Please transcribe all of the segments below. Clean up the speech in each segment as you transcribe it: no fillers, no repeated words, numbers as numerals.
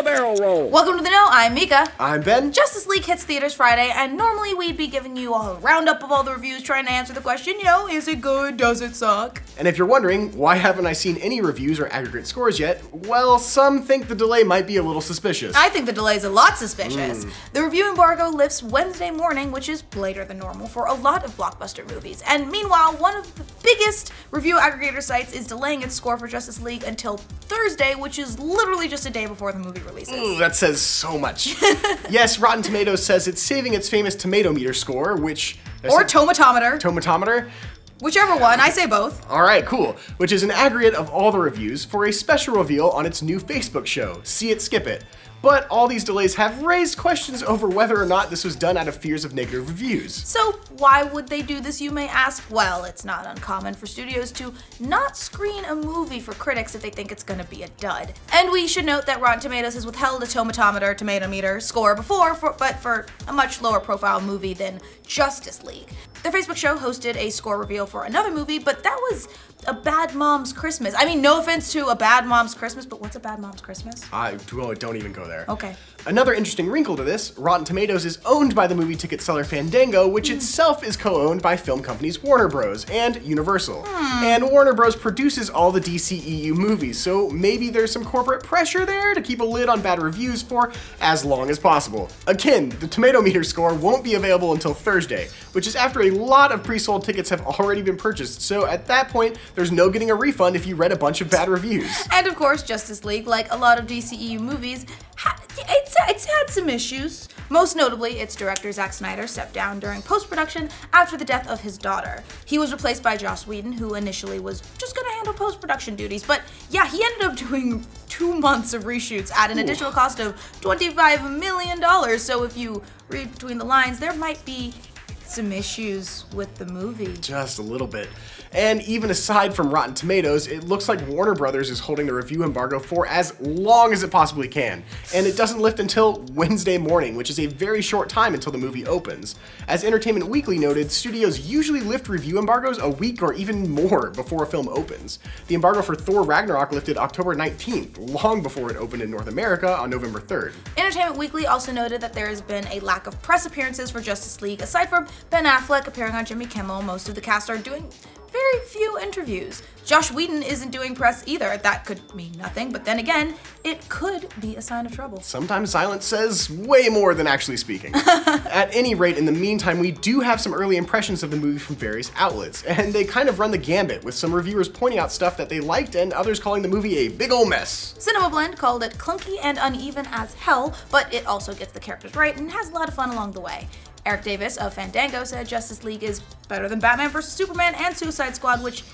barrel roll. Welcome to The Know, I'm Mica. I'm Ben. Justice League hits theaters Friday, and normally we'd be giving you a roundup of all the reviews trying to answer the question, is it good, does it suck? And if you're wondering, why haven't I seen any reviews or aggregate scores yet? Well, some think the delay might be a little suspicious. I think the delay's a lot suspicious. The review embargo lifts Wednesday morning, which is later than normal for a lot of blockbuster movies. And meanwhile, one of the biggest review aggregator sites is delaying its score for Justice League until Thursday, which is literally just a day before the movie releases. Ooh, that says so much. Yes, Rotten Tomatoes says it's saving its famous tomato meter score, which... Or tomatometer. Tomatometer? Whichever one, I say both. Alright, cool. Which is an aggregate of all the reviews for a special reveal on its new Facebook show, See It, Skip It. But all these delays have raised questions over whether or not this was done out of fears of negative reviews. So why would they do this, you may ask? Well, it's not uncommon for studios to not screen a movie for critics if they think it's gonna be a dud. And we should note that Rotten Tomatoes has withheld a tomato meter score before, but for a much lower profile movie than Justice League. Their Facebook show hosted a score reveal for another movie, but that was A Bad Mom's Christmas. I mean, no offense to A Bad Mom's Christmas, but what's A Bad Mom's Christmas? Don't even go there. Okay. Another interesting wrinkle to this, Rotten Tomatoes is owned by the movie ticket seller Fandango, which itself is co-owned by film companies Warner Bros. And Universal. And Warner Bros. Produces all the DCEU movies, so maybe there's some corporate pressure there to keep a lid on bad reviews for as long as possible. Again, the tomato meter score won't be available until Thursday, which is after a lot of pre-sold tickets have already been purchased, so at that point, there's no getting a refund if you read a bunch of bad reviews. And of course, Justice League, like a lot of DCEU movies, it's had some issues. Most notably, its director Zack Snyder stepped down during post-production after the death of his daughter. He was replaced by Joss Whedon, who initially was just gonna handle post-production duties, but yeah, he ended up doing 2 months of reshoots at an additional cost of $25 million, so if you read between the lines, there might be some issues with the movie. Just a little bit. And even aside from Rotten Tomatoes, it looks like Warner Brothers is holding the review embargo for as long as it possibly can. And it doesn't lift until Wednesday morning, which is a very short time until the movie opens. As Entertainment Weekly noted, studios usually lift review embargoes a week or even more before a film opens. The embargo for Thor Ragnarok lifted October 19th, long before it opened in North America on November 3rd. Entertainment Weekly also noted that there has been a lack of press appearances for Justice League. Aside from Ben Affleck appearing on Jimmy Kimmel, most of the cast are doing very few interviews. Joss Whedon isn't doing press either. That could mean nothing, but then again, it could be a sign of trouble. Sometimes silence says way more than actually speaking. At any rate, in the meantime, we do have some early impressions of the movie from various outlets, and they kind of run the gambit, with some reviewers pointing out stuff that they liked and others calling the movie a big ol' mess. Cinema Blend called it clunky and uneven as hell, but it also gets the characters right and has a lot of fun along the way. Eric Davis of Fandango said Justice League is better than Batman vs. Superman and Suicide Squad, which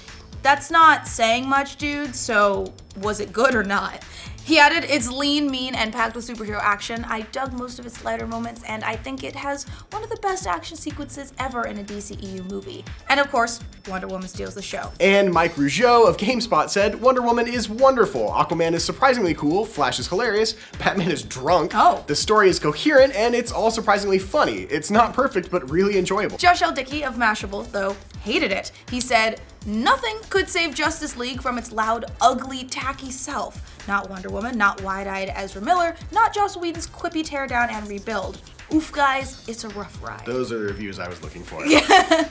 that's not saying much, dude, so was it good or not? He added, it's lean, mean, and packed with superhero action. I dug most of its lighter moments, and I think it has one of the best action sequences ever in a DCEU movie. And of course, Wonder Woman steals the show. And Mike Rougeau of GameSpot said, Wonder Woman is wonderful, Aquaman is surprisingly cool, Flash is hilarious, Batman is drunk, the story is coherent, and it's all surprisingly funny. It's not perfect, but really enjoyable. Josh L. Dickey of Mashable, though, hated it. He said, nothing could save Justice League from its loud, ugly, tacky self. Not Wonder Woman, not wide-eyed Ezra Miller, not Joss Whedon's quippy teardown and rebuild. Oof, guys, it's a rough ride. Those are the reviews I was looking for.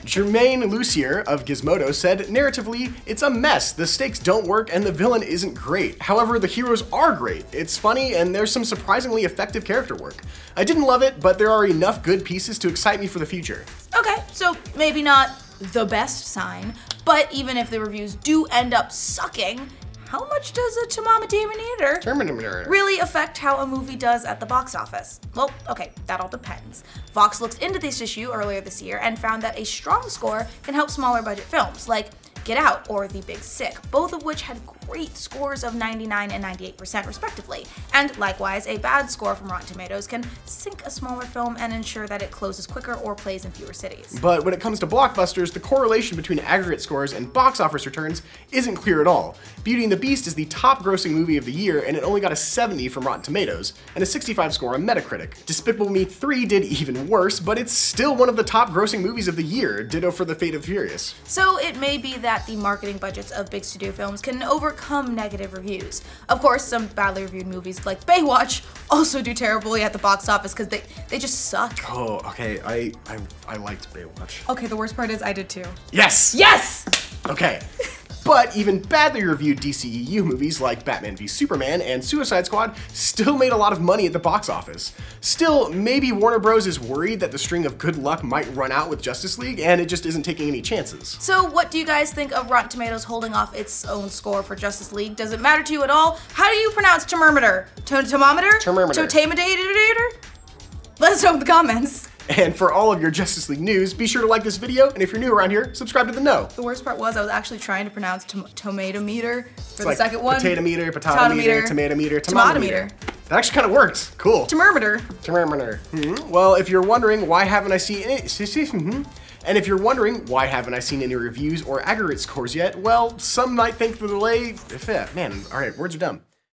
Jermaine Lucier of Gizmodo said, narratively, it's a mess. The stakes don't work and the villain isn't great. However, the heroes are great. It's funny and there's some surprisingly effective character work. I didn't love it, but there are enough good pieces to excite me for the future. Okay, so maybe not the best sign, but even if the reviews do end up sucking, how much does a Terminator really affect how a movie does at the box office? Well, okay, that all depends. Vox looked into this issue earlier this year and found that a strong score can help smaller budget films like Get Out or The Big Sick, both of which had great scores of 99% and 98% respectively. And likewise, a bad score from Rotten Tomatoes can sink a smaller film and ensure that it closes quicker or plays in fewer cities. But when it comes to blockbusters, the correlation between aggregate scores and box office returns isn't clear at all. Beauty and the Beast is the top grossing movie of the year, and it only got a 70 from Rotten Tomatoes, and a 65 score on Metacritic. Despicable Me 3 did even worse, but it's still one of the top grossing movies of the year, ditto for The Fate of Furious. So it may be that that the marketing budgets of big studio films can overcome negative reviews. Of course, some badly reviewed movies like Baywatch also do terribly at the box office because they just suck. Oh, okay, I liked Baywatch. Okay, the worst part is I did too. Yes! Yes! Okay. But even badly reviewed DCEU movies like Batman v Superman and Suicide Squad still made a lot of money at the box office. Still, maybe Warner Bros. Is worried that the string of good luck might run out with Justice League and it just isn't taking any chances. So what do you guys think of Rotten Tomatoes holding off its own score for Justice League? Does it matter to you at all? How do you pronounce thermometer? Thermometer? Thermometer? Let us know in the comments. And for all of your Justice League news, be sure to like this video, and if you're new around here, subscribe to the know. The worst part was I was actually trying to pronounce tomato meter for the second one. Potato meter, tomato meter. That actually kind of worked. Cool. Thermometer. Well, if you're wondering why haven't I seen it, and if you're wondering why haven't I seen any reviews or aggregate scores yet, well, some might think the delay. Man, all right, words are dumb.